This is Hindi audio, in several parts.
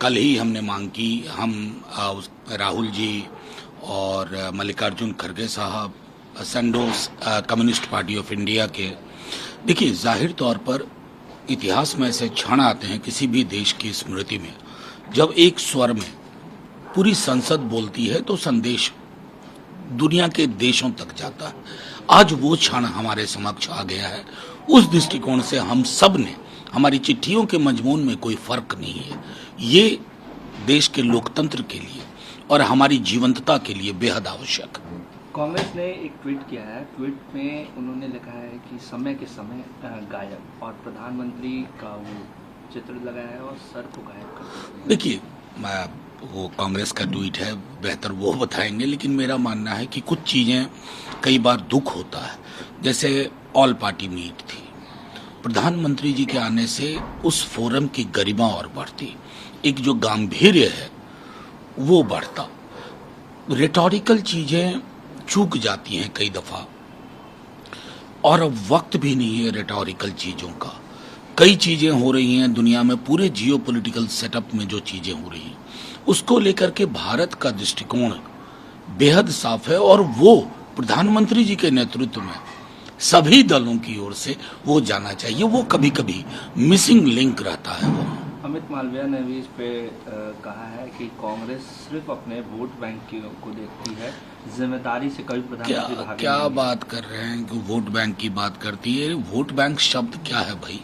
कल ही हमने मांग की, हम राहुल जी और मल्लिकार्जुन खड़गे साहब संडोज कम्युनिस्ट पार्टी ऑफ इंडिया के। देखिए, जाहिर तौर पर इतिहास में ऐसे क्षण आते हैं किसी भी देश की स्मृति में, जब एक स्वर में पूरी संसद बोलती है तो संदेश दुनिया के देशों तक जाता है। आज वो क्षण हमारे समक्ष आ गया है। उस दृष्टिकोण से हम सब ने, हमारी चिट्ठियों के मजमून में कोई फर्क नहीं है। ये देश के लोकतंत्र के लिए और हमारी जीवंतता के लिए बेहद आवश्यक है। कांग्रेस ने एक ट्वीट किया है। ट्वीट में उन्होंने लिखा है कि समय के समय गायब, और प्रधानमंत्री का वो चित्र लगाया है और सर को गायब कर दिया। देखिए, वो कांग्रेस का ट्वीट है, बेहतर वो बताएंगे, लेकिन मेरा मानना है कि कुछ चीजें कई बार दुख होता है। जैसे ऑल पार्टी मीट थी, प्रधानमंत्री जी के आने से उस फोरम की गरिमा और बढ़ती, एक जो गांधीर्य है वो बढ़ता। रिटोरिकल चीजें चूक जाती हैं कई दफा, और अब वक्त भी नहीं है रिटोरिकल चीजों का। कई चीजें हो रही हैं दुनिया में, पूरे जियोपॉलिटिकल सेटअप में जो चीजें हो रही हैं उसको लेकर के भारत का दृष्टिकोण बेहद साफ है, और वो प्रधानमंत्री जी के नेतृत्व में सभी दलों की ओर से वो जाना चाहिए। वो कभी कभी मिसिंग लिंक रहता है। वो अमित मालवीय ने भी इस पे कहा है कि कांग्रेस सिर्फ अपने वोट बैंक को देखती है, जिम्मेदारी से कभी प्रधानमंत्री क्या बात कर रहे हैं कि वोट बैंक की बात करती है। वोट बैंक शब्द क्या है भाई?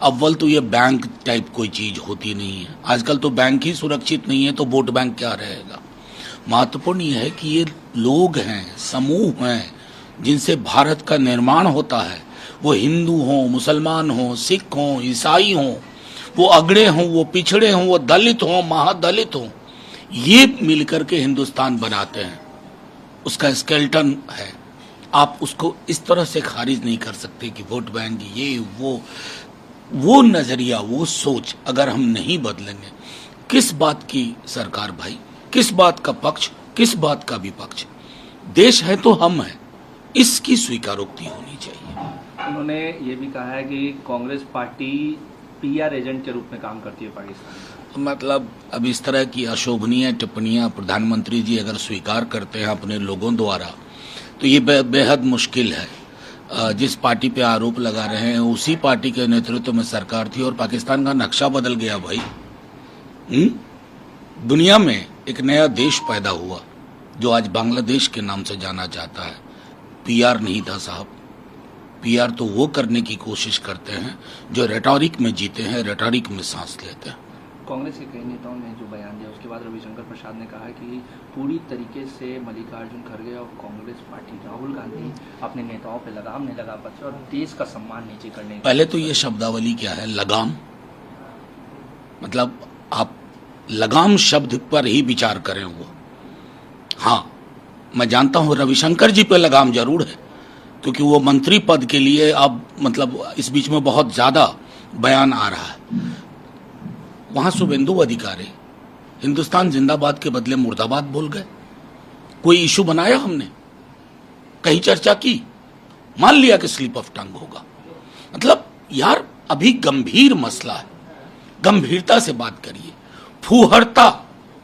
अव्वल तो ये बैंक टाइप कोई चीज होती नहीं है। आजकल तो बैंक ही सुरक्षित नहीं है, तो वोट बैंक क्या रहेगा? महत्वपूर्ण यह है कि ये लोग हैं, समूह हैं, जिनसे भारत का निर्माण होता है। वो हिंदू हों, मुसलमान हों, सिख हों, ईसाई हों, वो अगड़े हों, वो पिछड़े हों, वो दलित हों, महादलित हों, ये मिलकर के हिंदुस्तान बनाते हैं। उसका स्केलेटन है। आप उसको इस तरह से खारिज नहीं कर सकते कि वोट बैंक ये वो नजरिया, वो सोच अगर हम नहीं बदलेंगे, किस बात की सरकार भाई? किस बात का पक्ष, किस बात का विपक्ष? देश है तो हम हैं, इसकी स्वीकारोक्ति होनी चाहिए। उन्होंने ये भी कहा है कि कांग्रेस पार्टी पीआर एजेंट के रूप में काम करती है पाकिस्तान। मतलब अब इस तरह की अशोभनीय टिप्पणियां प्रधानमंत्री जी अगर स्वीकार करते हैं अपने लोगों द्वारा, तो ये बेहद मुश्किल है। जिस पार्टी पे आरोप लगा रहे हैं उसी पार्टी के नेतृत्व में सरकार थी और पाकिस्तान का नक्शा बदल गया भाई। दुनिया में एक नया देश पैदा हुआ जो आज बांग्लादेश के नाम से जाना जाता है। पीआर नहीं था साहब। पीआर तो वो करने की कोशिश करते हैं जो रेटोरिक में जीते हैं, रेटोरिक में सांस लेते हैं। कांग्रेस के कई नेताओं ने जो बयान दिया, उसके बाद रविशंकर प्रसाद ने कहा कि पूरी तरीके से मल्लिकार्जुन खड़गे और कांग्रेस पार्टी, राहुल गांधी अपने नेताओं पे लगाम नहीं लगा पाते और देश का सम्मान नीचे करने। पहले तो ये शब्दावली क्या है, लगाम? मतलब आप लगाम शब्द पर ही विचार करें। वो हाँ, मैं जानता हूं रविशंकर जी पे लगाम जरूर है, क्योंकि वो मंत्री पद के लिए अब मतलब इस बीच में बहुत ज्यादा बयान आ रहा है। वहां शुभेंदु अधिकारी हिंदुस्तान जिंदाबाद के बदले मुर्दाबाद बोल गए। कोई इशू बनाया हमने? कहीं चर्चा की? मान लिया कि स्लिप ऑफ टंग होगा। मतलब यार, अभी गंभीर मसला है, गंभीरता से बात करिए। फूहड़ता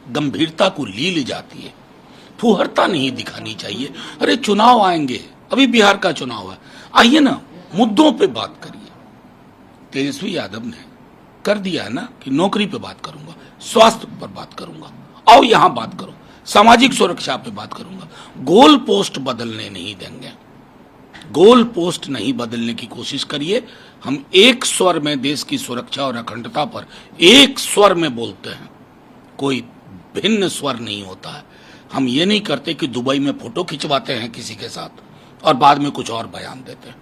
गंभीरता को ली जाती है, फूहड़ता नहीं दिखानी चाहिए। अरे चुनाव आएंगे, अभी बिहार का चुनाव है, आइए ना मुद्दों पे बात करिए। तेजस्वी यादव ने कर दिया है ना कि नौकरी पे बात करूंगा, स्वास्थ्य पर बात करूंगा, आओ यहां बात करो, सामाजिक सुरक्षा पे बात करूंगा। गोल पोस्ट बदलने नहीं देंगे। गोल पोस्ट नहीं बदलने की कोशिश करिए। हम एक स्वर में देश की सुरक्षा और अखंडता पर एक स्वर में बोलते हैं, कोई भिन्न स्वर नहीं होता है। हम ये नहीं करते कि दुबई में फोटो खिंचवाते हैं किसी के साथ और बाद में कुछ और बयान देते हैं।